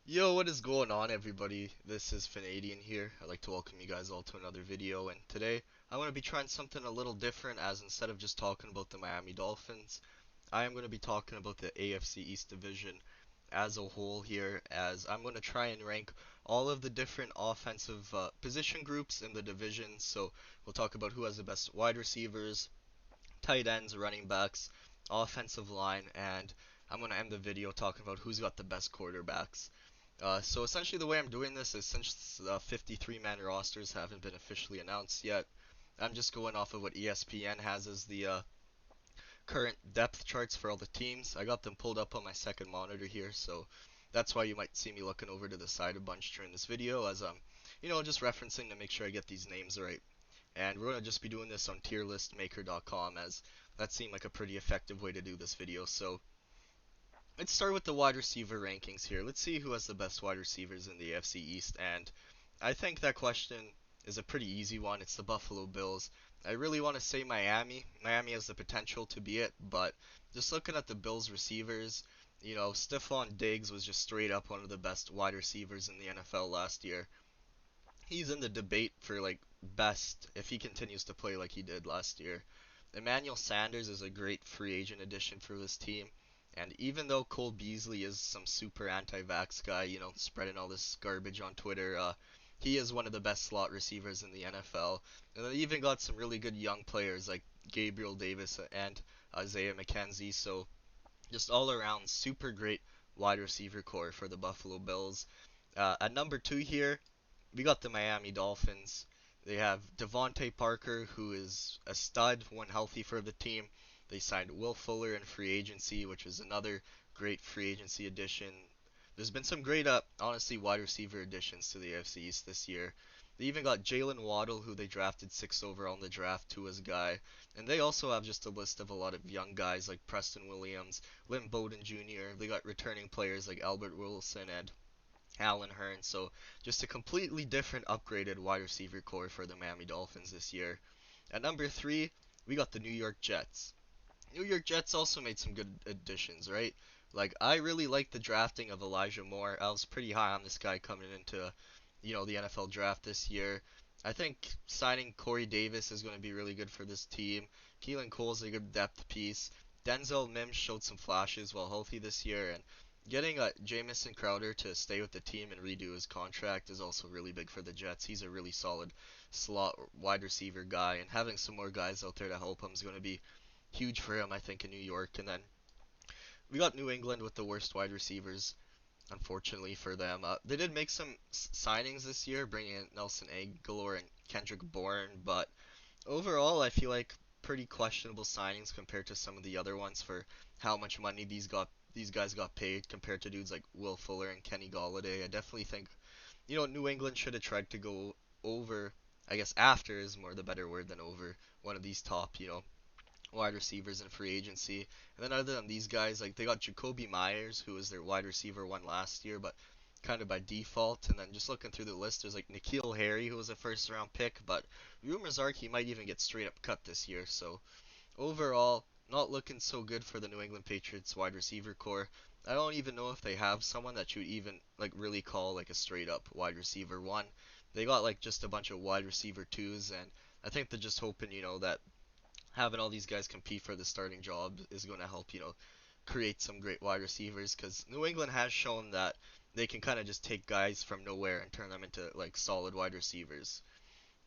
Yo, what is going on, everybody? This is Fanadian here. I'd like to welcome you guys all to another video, and today I want to be trying something a little different, as instead of just talking about the Miami Dolphins, I am going to be talking about the AFC East division as a whole here, as I'm going to try and rank all of the different offensive position groups in the division. So we'll talk about who has the best wide receivers, tight ends, running backs, offensive line, and I'm going to end the video talking about who's got the best quarterbacks. So essentially, the way I'm doing this is, since the 53-man rosters haven't been officially announced yet, I'm just going off of what ESPN has as the current depth charts for all the teams. I got them pulled up on my second monitor here, so that's why you might see me looking over to the side a bunch during this video, as I'm just referencing to make sure I get these names right. And we're gonna just be doing this on tierlistmaker.com, as that seemed like a pretty effective way to do this video. So let's start with the wide receiver rankings here. Let's see who has the best wide receivers in the AFC East. And I think that question is a pretty easy one. It's the Buffalo Bills. I really want to say Miami. Miami has the potential to be it, but just looking at the Bills receivers, Stephon Diggs was just straight up one of the best wide receivers in the NFL last year. He's in the debate for like best if he continues to play like he did last year. Emmanuel Sanders is a great free agent addition for this team. And even though Cole Beasley is some super anti-vax guy, spreading all this garbage on Twitter, he is one of the best slot receivers in the NFL. And they even got some really good young players like Gabriel Davis and Isaiah McKenzie. So just all around super great wide receiver core for the Buffalo Bills. At number two here, we got the Miami Dolphins. They have Devontae Parker, who is a stud when healthy for the team. They signed Will Fuller in free agency, which is another great free agency addition. There's been some great, honestly, wide receiver additions to the AFC East this year. They even got Jalen Waddle, who they drafted 6th overall in the draft, to his guy. And they also have just a list of a lot of young guys like Preston Williams, Lynn Bowden Jr. They got returning players like Albert Wilson and Allen Hurns. So just a completely different upgraded wide receiver core for the Miami Dolphins this year. At number three, we got the New York Jets. New York Jets also made some good additions, right? Like, I really like the drafting of Elijah Moore. I was pretty high on this guy coming into, the NFL draft this year. I think signing Corey Davis is going to be really good for this team. Keelan Cole's a good depth piece. Denzel Mims showed some flashes while healthy this year, and getting Jamison Crowder to stay with the team and redo his contract is also really big for the Jets. He's a really solid slot wide receiver guy, and having some more guys out there to help him is going to be huge for him, I think, in New York. And then we got New England with the worst wide receivers, unfortunately for them. They did make some signings this year, bringing in Nelson Aguilar and Kendrick Bourne, but overall, I feel like pretty questionable signings compared to some of the other ones for how much money these guys got paid compared to dudes like Will Fuller and Kenny Galladay. I definitely think New England should have tried to go over. I guess after is more the better word than over one of these top wide receivers in free agency. And then other than these guys, like they got Jacoby Myers, who was their wide receiver one last year, but kind of by default. And then just looking through the list, there's like N'Keal Harry, who was a first round pick, but rumors are he might even get straight up cut this year. So overall, not looking so good for the New England Patriots wide receiver core. I don't even know if they have someone that you would even like really call like a straight up wide receiver one. They got like just a bunch of wide receiver twos, and I think they're just hoping that having all these guys compete for the starting job is going to help, create some great wide receivers, because New England has shown that they can kind of just take guys from nowhere and turn them into like solid wide receivers.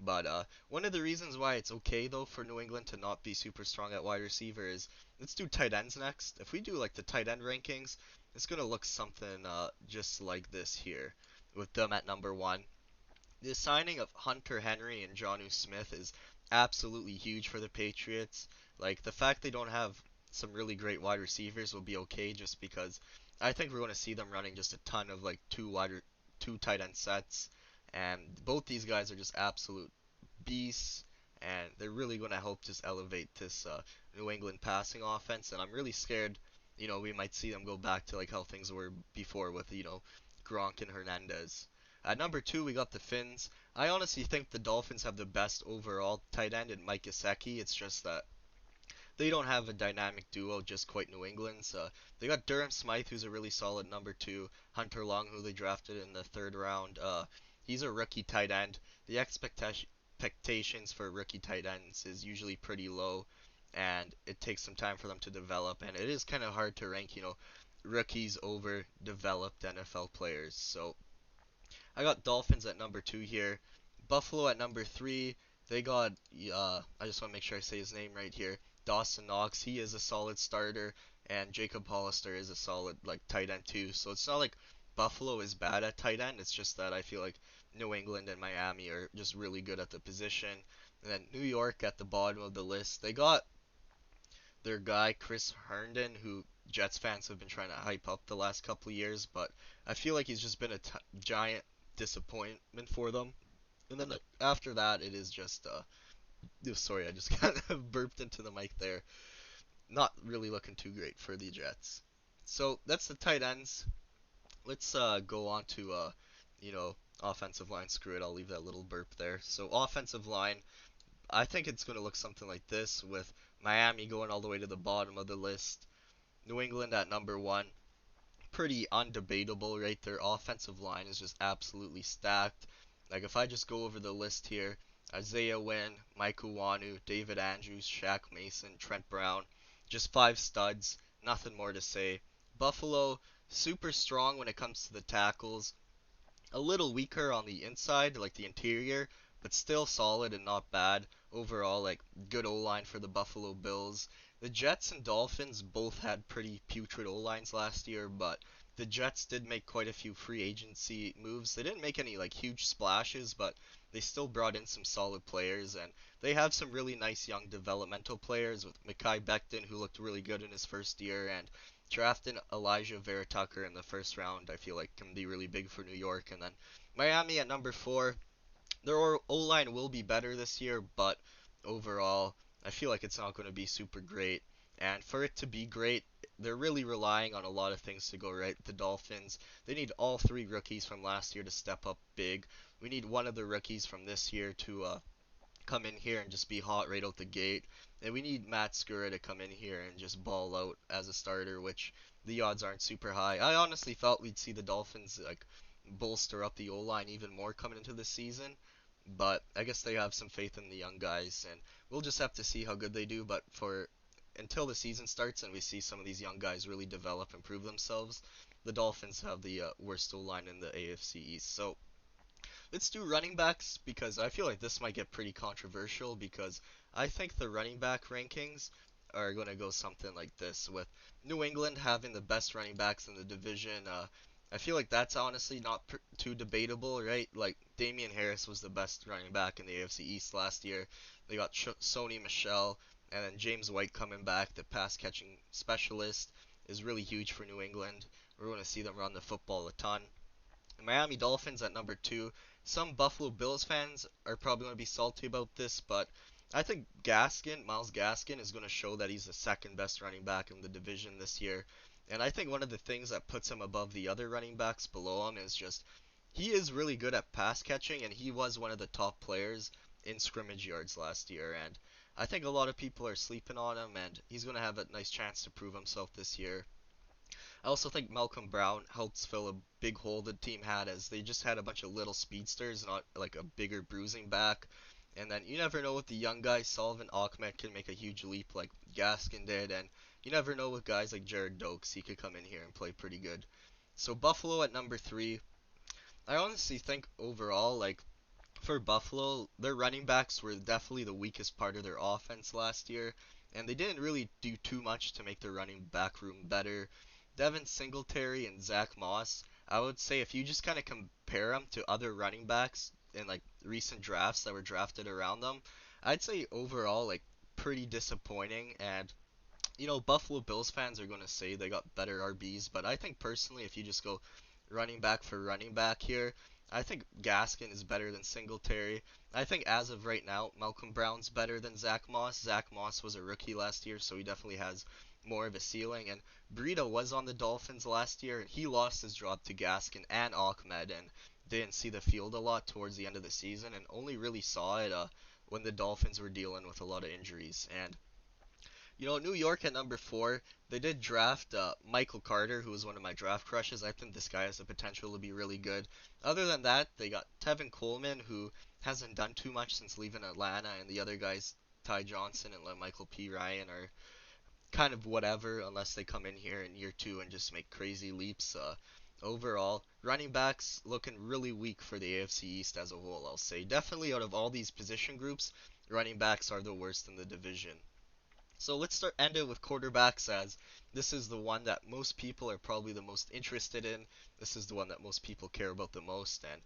But one of the reasons why it's okay though for New England to not be super strong at wide receiver is, let's do tight ends next. If we do like the tight end rankings, it's gonna look something just like this here, with them at number one. The signing of Hunter Henry and Jonnu Smith is absolutely huge for the Patriots. Like, the fact they don't have some really great wide receivers will be okay, just because I think we're going to see them running just a ton of like two tight end sets, and both these guys are just absolute beasts, and they're really going to help just elevate this New England passing offense. And I'm really scared, we might see them go back to like how things were before with Gronk and Hernandez. At number two, we got the Finns. I honestly think the Dolphins have the best overall tight end in Mike Gesicki. It's just that they don't have a dynamic duo just quite New England's. They got Durham Smythe, who's a really solid number two. Hunter Long, who they drafted in the third round. He's a rookie tight end. The expectations for rookie tight ends is usually pretty low, and it takes some time for them to develop. And it is kind of hard to rank, rookies over developed NFL players. So I got Dolphins at number two here. Buffalo at number three. They got I just want to make sure I say his name right here. Dawson Knox. He is a solid starter, and Jacob Hollister is a solid like tight end too. So it's not like Buffalo is bad at tight end. It's just that I feel like New England and Miami are just really good at the position. And then New York at the bottom of the list. They got their guy Chris Herndon, who Jets fans have been trying to hype up the last couple of years, but I feel like he's just been a giant disappointment for them. And then after that, it is just sorry, I just kind of burped into the mic there. Not really looking too great for the Jets. So that's the tight ends. Let's go on to you know, offensive line. Screw it, I'll leave that little burp there. So offensive line, I think it's going to look something like this with Miami going all the way to the bottom of the list. New England at number one. Pretty undebatable, right? Their offensive line is just absolutely stacked. Like, if I just go over the list here, Isaiah Wynn, Mike Uwanu, David Andrews, Shaq Mason, Trent Brown, just five studs. Nothing more to say. Buffalo, super strong when it comes to the tackles, a little weaker on the inside, like the interior, but still solid and not bad. Overall, like good O line for the Buffalo Bills. The Jets and Dolphins both had pretty putrid O lines last year, but the Jets did make quite a few free agency moves. They didn't make any like huge splashes, but they still brought in some solid players, and they have some really nice young developmental players with Mekhi Becton, who looked really good in his first year, and drafting Elijah Vera Tucker in the first round, I feel like can be really big for New York. And then Miami at number four. Their O line will be better this year, but overall, I feel like it's not going to be super great. And for it to be great, they're really relying on a lot of things to go right. The Dolphins, they need all three rookies from last year to step up big. We need one of the rookies from this year to come in here and just be hot right out the gate. And we need Matt Skura to come in here and just ball out as a starter, which the odds aren't super high. I honestly thought we'd see the Dolphins like bolster up the O line even more coming into the season, but I guess they have some faith in the young guys, and we'll just have to see how good they do. But for until the season starts and we see some of these young guys really develop and prove themselves, the Dolphins have the worst O line in the AFC East. So let's do running backs because I feel like this might get pretty controversial because I think the running back rankings are going to go something like this with New England having the best running backs in the division. I feel like that's honestly not too debatable, right? Like Damian Harris was the best running back in the AFC East last year. They got Sony Michel and then James White coming back, the pass catching specialist, is really huge for New England. We're going to see them run the football a ton. Miami Dolphins at number two. Some Buffalo Bills fans are probably going to be salty about this, but I think Miles Gaskin, is going to show that he's the second best running back in the division this year. And I think one of the things that puts him above the other running backs below him is just he is really good at pass catching, and he was one of the top players in scrimmage yards last year. And I think a lot of people are sleeping on him, and he's going to have a nice chance to prove himself this year. I also think Malcolm Brown helps fill a big hole the team had as they just had a bunch of little speedsters, not like a bigger bruising back. And then you never know with the young guys, Sullivan Ahmed can make a huge leap like Gaskin did, and you never know with guys like Jared Dokes, he could come in here and play pretty good. So Buffalo at number three. I honestly think overall, like for Buffalo, their running backs were definitely the weakest part of their offense last year, and they didn't really do too much to make their running back room better. Devin Singletary and Zach Moss, I would say if you just kind of compare them to other running backs in like recent drafts that were drafted around them, I'd say overall like pretty disappointing. And Buffalo Bills fans are going to say they got better RBs, but I think personally, if you just go running back for running back here, I think Gaskin is better than Singletary. I think as of right now, Malcolm Brown's better than Zach Moss. Zach Moss was a rookie last year, so he definitely has more of a ceiling. And Breida was on the Dolphins last year, and he lost his job to Gaskin and Ahmed, and didn't see the field a lot towards the end of the season, and only really saw it when the Dolphins were dealing with a lot of injuries. And New York at number 4, they did draft Michael Carter, who was one of my draft crushes. I think this guy has the potential to be really good. Other than that, they got Tevin Coleman, who hasn't done too much since leaving Atlanta, and the other guys, Ty Johnson and Michael P. Ryan, are kind of whatever unless they come in here in year 2 and just make crazy leaps. Overall, running backs looking really weak for the AFC East as a whole, I'll say. Definitely out of all these position groups, running backs are the worst in the division. So let's end it with quarterbacks, as this is the one that most people are probably the most interested in. This is the one that most people care about the most, and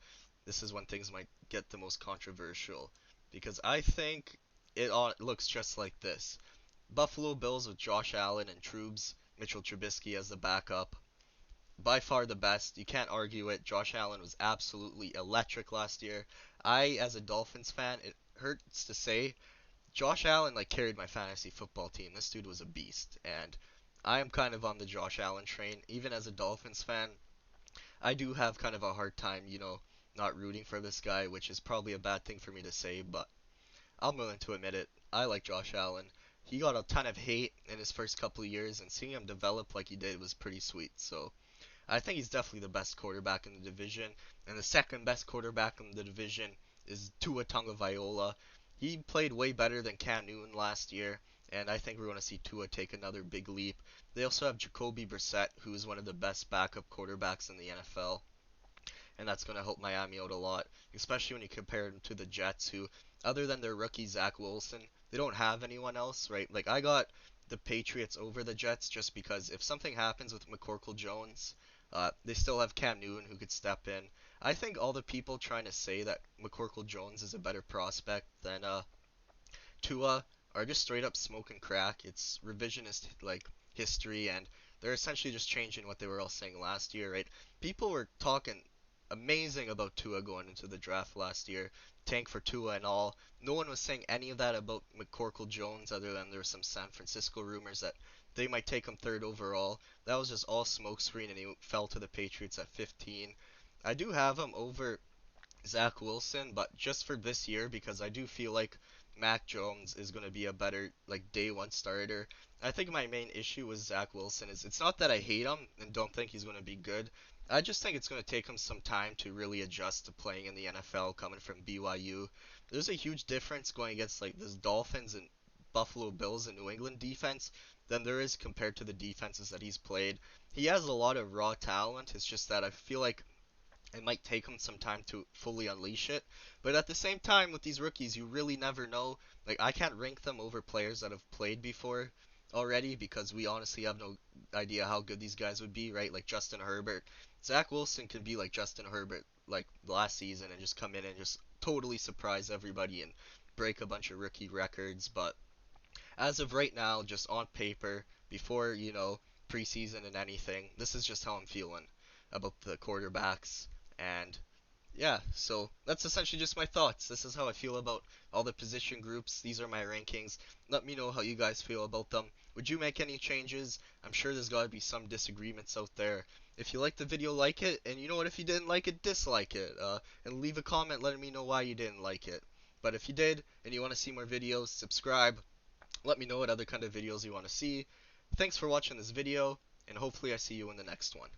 this is when things might get the most controversial. Because I think it all looks just like this. Buffalo Bills with Josh Allen and Trubes, Mitchell Trubisky as the backup. By far the best. You can't argue it. Josh Allen was absolutely electric last year. As a Dolphins fan, it hurts to say, Josh Allen carried my fantasy football team. This dude was a beast, and I am kind of on the Josh Allen train. Even as a Dolphins fan, I do have kind of a hard time, not rooting for this guy, which is probably a bad thing for me to say, but I'm willing to admit it. I like Josh Allen. He got a ton of hate in his first couple of years, and seeing him develop like he did was pretty sweet. So I think he's definitely the best quarterback in the division, and the second best quarterback in the division is Tua Tagovailoa. He played way better than Cam Newton last year, and I think we're going to see Tua take another big leap. They also have Jacoby Brissett, who is one of the best backup quarterbacks in the NFL, and that's going to help Miami out a lot, especially when you compare them to the Jets, who, other than their rookie Zach Wilson, they don't have anyone else, right? Like, I got the Patriots over the Jets just because if something happens with McCorkle Jones, they still have Cam Newton who could step in. I think all the people trying to say that McCorkle Jones is a better prospect than Tua are just straight up smoking crack. It's revisionist history, and they're essentially just changing what they were all saying last year, right? People were talking amazing about Tua going into the draft last year, tank for Tua and all. No one was saying any of that about McCorkle Jones, other than there were some San Francisco rumors that they might take him third overall. That was just all smokescreen, and he fell to the Patriots at 15. I do have him over Zach Wilson, but just for this year because I do feel like Mac Jones is going to be a better day one starter. I think my main issue with Zach Wilson is it's not that I hate him and don't think he's going to be good. I just think it's going to take him some time to really adjust to playing in the NFL coming from BYU. There's a huge difference going against this Dolphins and Buffalo Bills and New England defense than there is compared to the defenses that he's played. He has a lot of raw talent. It's just that I feel like it might take them some time to fully unleash it. But at the same time, with these rookies, you really never know. I can't rank them over players that have played before already because we honestly have no idea how good these guys would be, right? Like Justin Herbert. Zach Wilson could be like Justin Herbert last season and just come in and just totally surprise everybody and break a bunch of rookie records. But as of right now, just on paper, before, preseason and anything, this is just how I'm feeling about the quarterbacks. And yeah, so that's essentially just my thoughts. This is how I feel about all the position groups. These are my rankings. Let me know how you guys feel about them. Would you make any changes? I'm sure there's got to be some disagreements out there. If you liked the video, like it. And you know what? If you didn't like it, dislike it. And leave a comment letting me know why you didn't like it. But if you did, and you want to see more videos, subscribe. Let me know what other kind of videos you want to see. Thanks for watching this video, and hopefully I see you in the next one.